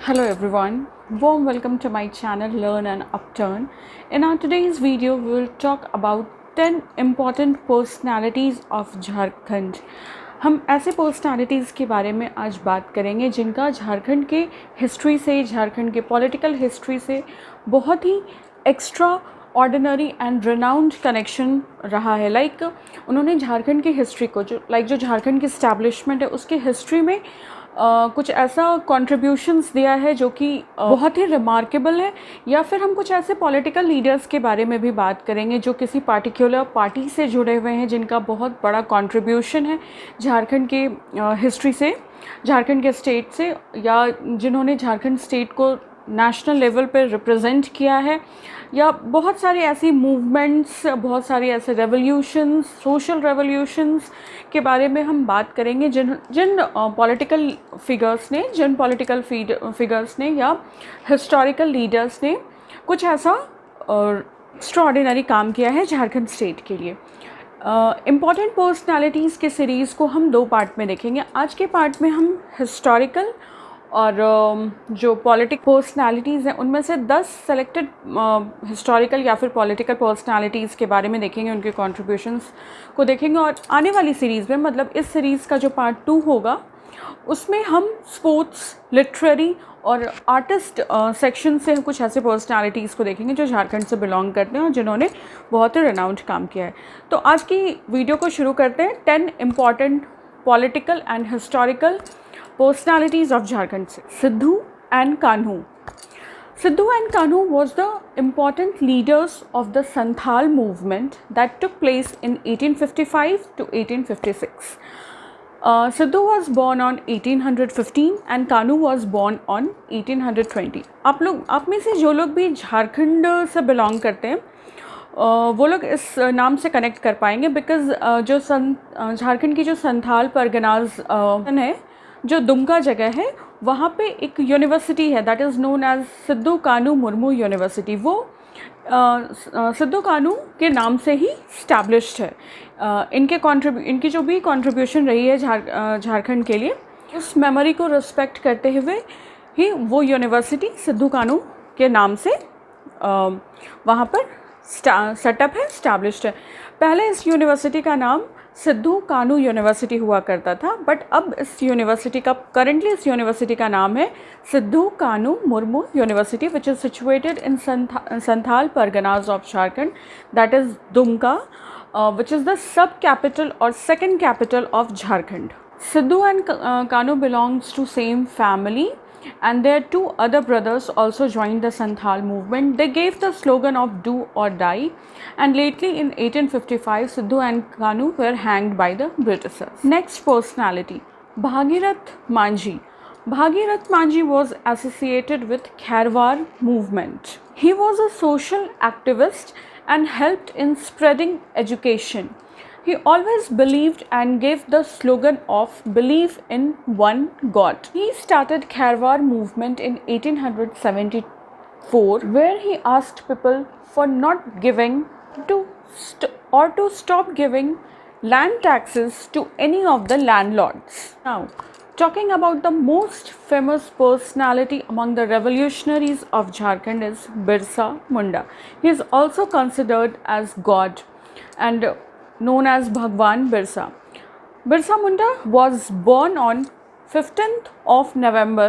Hello everyone, warm welcome to my channel Learn and Upturn. In our today's video, we will talk about 10 important personalities of Jharkhand. हम ऐसे personalities के बारे में आज बात करेंगे जिनका झारखंड के हिस्ट्री से, झारखंड के पॉलिटिकल हिस्ट्री से बहुत ही extraordinary and renowned connection रहा है. उन्होंने झारखंड की हिस्ट्री को जो झारखंड की इस्टेब्लिशमेंट है उसके हिस्ट्री में कुछ ऐसा कंट्रीब्यूशंस दिया है जो कि बहुत ही रिमार्केबल है. या फिर हम कुछ ऐसे पॉलिटिकल लीडर्स के बारे में भी बात करेंगे जो किसी पार्टिकुलर पार्टी से जुड़े हुए हैं, जिनका बहुत बड़ा कंट्रीब्यूशन है झारखंड के हिस्ट्री से, झारखंड के स्टेट से, या जिन्होंने झारखंड स्टेट को नेशनल लेवल पर रिप्रेजेंट किया है, या बहुत सारी ऐसी मूवमेंट्स, बहुत सारी ऐसे रेवोल्यूशंस, सोशल रेवोल्यूशंस के बारे में हम बात करेंगे जिन पॉलिटिकल फिगर्स ने या हिस्टोरिकल लीडर्स ने कुछ ऐसा एक्स्ट्राऑर्डिनरी काम किया है झारखंड स्टेट के लिए. इम्पॉर्टेंट पर्सनालिटीज़ के सीरीज़ को हम दो पार्ट में देखेंगे. आज के पार्ट में हम हिस्टोरिकल और जो पॉलिटिक पर्सनालिटीज़ हैं उनमें से 10 सेलेक्टेड हिस्टोरिकल या फिर पॉलिटिकल पर्सनालिटीज़ के बारे में देखेंगे, उनके कंट्रीब्यूशंस को देखेंगे. और आने वाली सीरीज़ में, मतलब इस सीरीज़ का जो पार्ट 2 होगा, उसमें हम स्पोर्ट्स, लिटरेरी और आर्टिस्ट सेक्शन से कुछ ऐसे पर्सनालिटीज़ को देखेंगे जो झारखंड से बिलोंग करते हैं और जिन्होंने बहुत ही रेनाउंड काम किया है. तो आज की वीडियो को शुरू करते हैं 10 important political and historical personalities of Jharkhand. Sidhu and Kanhu. Sidhu and Kanhu was the important leaders of the Santhal movement that took place in 1855 to 1856. Sidhu was born on 1815 and Kanhu was born on 1820. आप में से जो लोग भी झारखंड से belong करते हैं वो लोग इस नाम से कनेक्ट कर पाएंगे, बिकॉज जो झारखंड की जो संथाल परगनाज है, जो दुमका जगह है, वहाँ पे एक यूनिवर्सिटी है that is known as Sidhu Kanu Murmu university. वो सिद्धू कानू के नाम से ही स्टैब्लिश्ड है. इनकी जो भी कंट्रीब्यूशन रही है झारखंड के लिए, उस मेमोरी को रिस्पेक्ट करते हुए ही वो यूनिवर्सिटी सिद्धू कानू के नाम से वहाँ पर सेटअप है, स्टैब्लिश्ड है. पहले इस यूनिवर्सिटी का नाम सिद्धू कानू यूनिवर्सिटी हुआ करता था, बट अब इस यूनिवर्सिटी का नाम है सिद्धू कानू Murmu university, which is situated in Santhal Parganas of Jharkhand, that is Dumka, which is the sub capital और second capital of Jharkhand. Sidhu and Kanu belongs to same family, and their 2 other brothers also joined the Santhal movement. They gave the slogan of "Do or Die," and lately in 1855, Sidhu and Kanu were hanged by the Britishers. Next personality, Bhagirath Manjhi. Bhagirath Manjhi was associated with Kharwar movement. He was a social activist and helped in spreading education. He always believed and gave the slogan of "Believe in one God." He started Kharwar movement in 1874, where he asked people for not giving to stop giving land taxes to any of the landlords. Now, talking about the most famous personality among the revolutionaries of Jharkhand is Birsa Munda. He is also considered as God and known as Bhagwan Birsa. Birsa Munda was born on 15th of November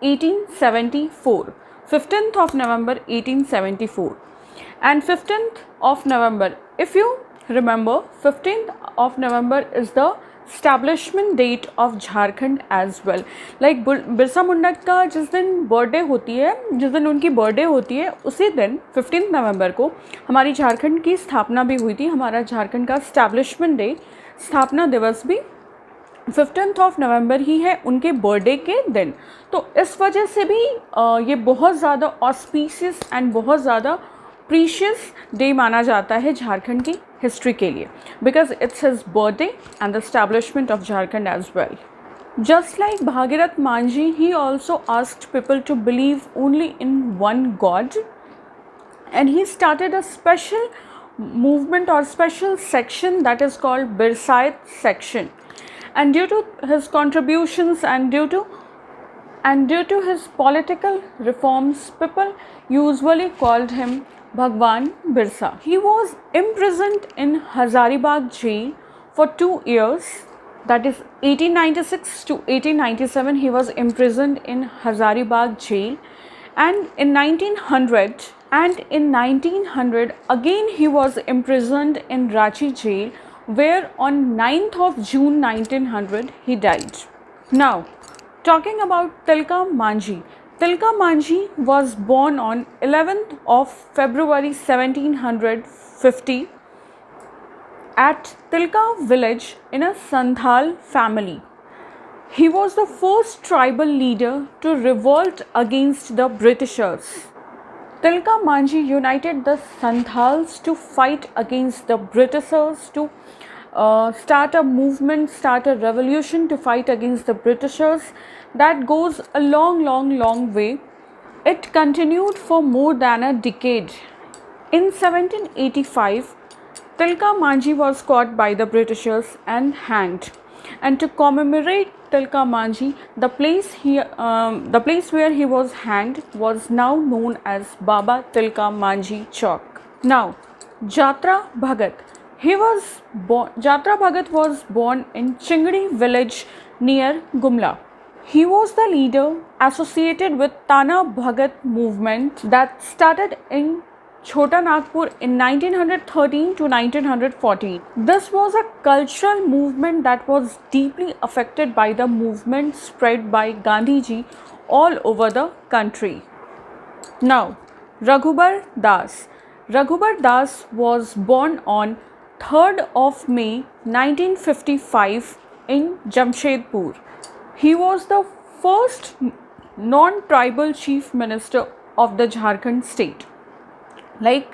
1874. 15th of November 1874. And 15th of November, if you remember, 15th of November is the establishment date of Jharkhand as well. Like Birsa Munda का जिस दिन उनकी birthday होती है, उसी दिन 15 नवंबर को हमारी झारखंड की स्थापना भी हुई थी. हमारा झारखंड का स्टैब्लिशमेंट डे, स्थापना दिवस भी 15th ऑफ नवंबर ही है, उनके बर्थडे के दिन. तो इस वजह से भी ये बहुत ज़्यादा ऑस्पिशियस एंड बहुत ज़्यादा प्रीशियस डे माना जाता है झारखंड की हिस्ट्री के लिए, because it's his birthday and the establishment of Jharkhand as well. Just like Bhagirath Manjhi, he also asked people to believe only in one God, and he started a special movement or special section that is called Birsait section. And due to his contributions and due to and due to his political reforms, people usually called him Bhagwan Birsa. He was imprisoned in Hazaribagh jail for 2 years, that is 1896 to 1897. He was imprisoned in Hazaribagh jail, and in 1900 again he was imprisoned in Ranchi jail, where on 9th of June 1900 he died. Now, talking about Tilka Manjhi. Tilka Manjhi was born on 11th of February 1750 at Tilka village in a Santhal family. He was the first tribal leader to revolt against the Britishers. Tilka Manjhi united the Santhals to fight against the Britishers, to start a movement, start a revolution to fight against the Britishers. That goes a long way. It continued for more than a decade. In 1785, Tilka Manjhi was caught by the Britishers and hanged. And to commemorate Tilka Manjhi, the place where he was hanged was now known as Baba Tilka Manjhi Chowk. Now, Jatra Bhagat. Jatra Bhagat was born in Chingdi village near Gumla. He was the leader associated with Tana Bhagat movement that started in Chota Nagpur in 1913 to 1914. This was a cultural movement that was deeply affected by the movement spread by Gandhiji all over the country. Now, Raghubar Das. Raghubar Das was born on 3rd of May 1955 in Jamshedpur. He was the first non-tribal chief minister of the Jharkhand state. Like,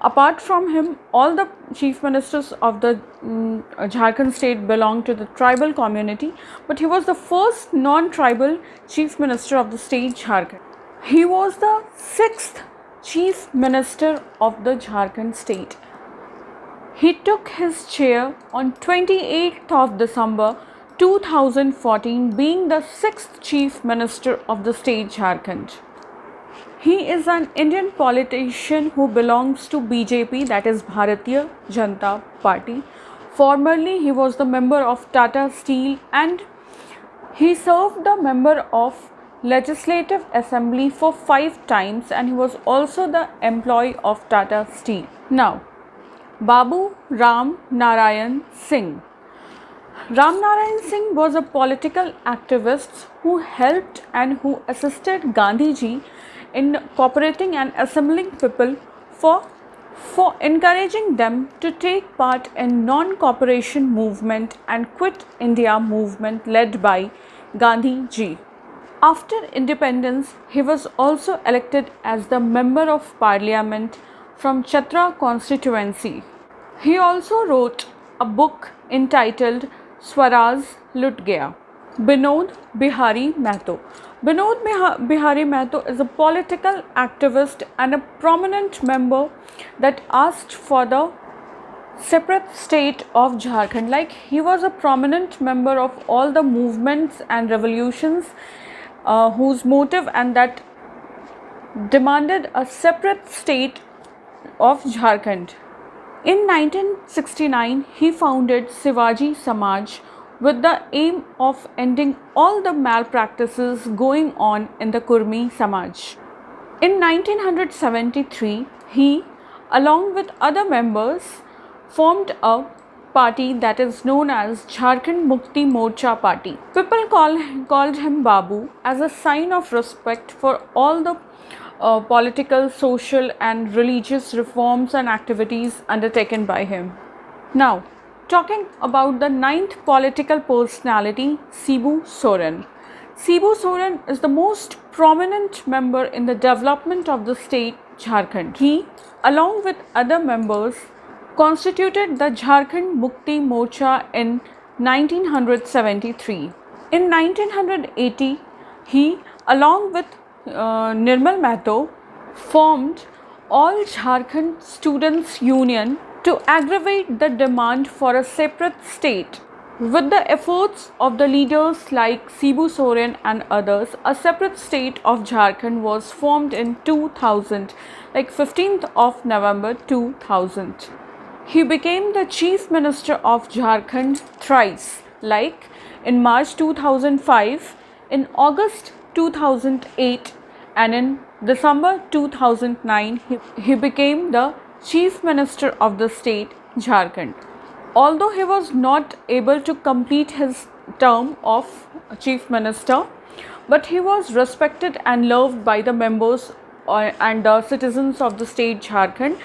apart from him, all the chief ministers of the Jharkhand state belonged to the tribal community, but he was the first non-tribal chief minister of the state Jharkhand. He was the 6th chief minister of the Jharkhand state. He took his chair on 28th of December 2014, being the 6th chief minister of the state Jharkhand. He is an Indian politician who belongs to BJP, that is Bharatiya Janata Party. Formerly, he was the member of Tata Steel and he served the member of Legislative Assembly for 5 times, and he was also the employee of Tata Steel. Now, Babu Ram Narayan Singh. Ram Narayan Singh was a political activist who helped and who assisted Gandhiji in cooperating and assembling people for encouraging them to take part in non-cooperation movement and quit India movement led by Gandhiji. After independence, he was also elected as the member of parliament from Chatra constituency. He also wrote a book entitled Swaraj Lut Gaya. Binod Bihari Mehto. Binod Bihari Mehto is a political activist and a prominent member that asked for the separate state of Jharkhand. Like, he was a prominent member of all the movements and revolutions whose motive and that demanded a separate state of Jharkhand. In 1969, he founded Shivaji Samaj with the aim of ending all the malpractices going on in the Kurmi Samaj. In 1973, he, along with other members, formed a party that is known as Jharkhand Mukti Morcha Party. People called him Babu as a sign of respect for all the political, social and religious reforms and activities undertaken by him. Now, talking about the 9th political personality, Shibu Soren. Shibu Soren is the most prominent member in the development of the state Jharkhand. He, along with other members, constituted the Jharkhand Mukti Morcha in 1973. In 1980, he, along with Nirmal Mehto, formed All Jharkhand Students Union to aggravate the demand for a separate state. With the efforts of the leaders like Shibu Soren and others, a separate state of Jharkhand was formed in 2000, like 15th of November 2000. He became the Chief Minister of Jharkhand thrice, like in March 2005, in August 2008, and in December 2009, he became the Chief Minister of the state Jharkhand. Although he was not able to complete his term of Chief Minister, but he was respected and loved by the members and the citizens of the state Jharkhand.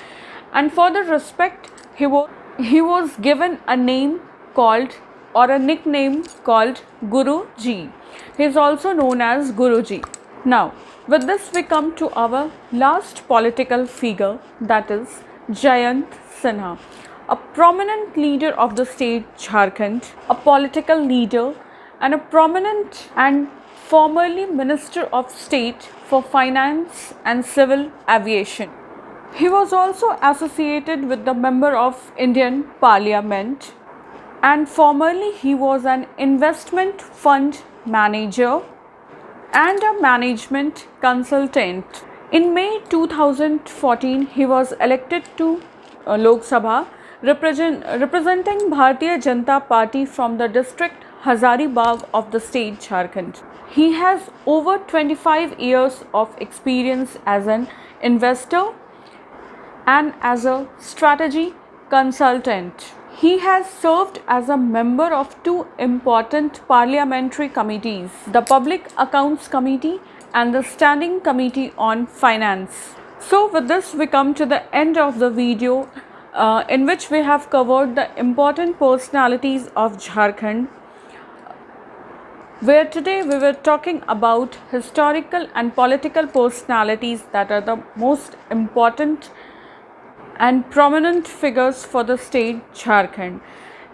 And for the respect, he was given a name called, or a nickname called, Guru Ji. He is also known as Guru Ji. Now, with this we come to our last political figure, that is Jayant Sinha, a prominent leader of the state Jharkhand, a political leader and a prominent and formerly Minister of State for Finance and Civil Aviation. He was also associated with the member of Indian Parliament, and formerly he was an investment fund manager and a management consultant. In May 2014, he was elected to Lok Sabha representing Bharatiya Janata Party from the district Hazaribagh of the state Jharkhand. He has over 25 years of experience as an investor and as a strategy consultant. He has served as a member of two important parliamentary committees, the Public Accounts Committee and the Standing Committee on Finance. So with this we come to the end of the video in which we have covered the important personalities of Jharkhand, where today we were talking about historical and political personalities that are the most important and prominent figures for the state Jharkhand.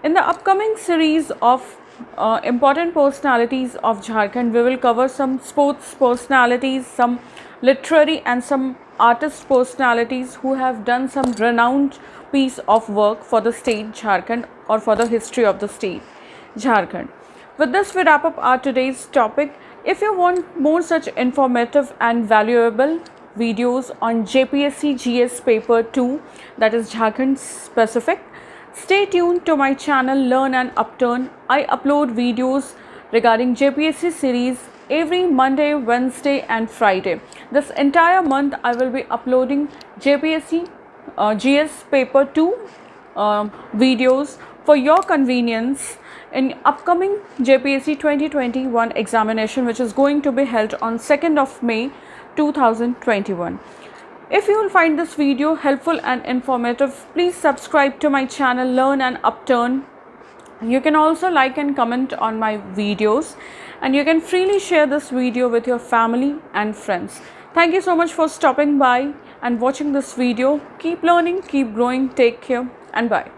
In the upcoming series of important personalities of Jharkhand, we will cover some sports personalities, some literary and some artist personalities who have done some renowned piece of work for the state Jharkhand or for the history of the state Jharkhand. With this we wrap up our today's topic. If you want more such informative and valuable videos on JPSC GS paper 2, that is Jharkhand specific, stay tuned to my channel Learn and Upturn. I upload videos regarding JPSC series every Monday, Wednesday and Friday. This entire month I will be uploading JPSC GS paper 2 videos for your convenience in upcoming JPSC 2021 examination, which is going to be held on 2nd of May 2021. If you will find this video helpful and informative, please subscribe to my channel Learn and Upturn. You can also like and comment on my videos, and you can freely share this video with your family and friends. Thank you so much for stopping by and watching this video. Keep learning, keep growing, take care and bye.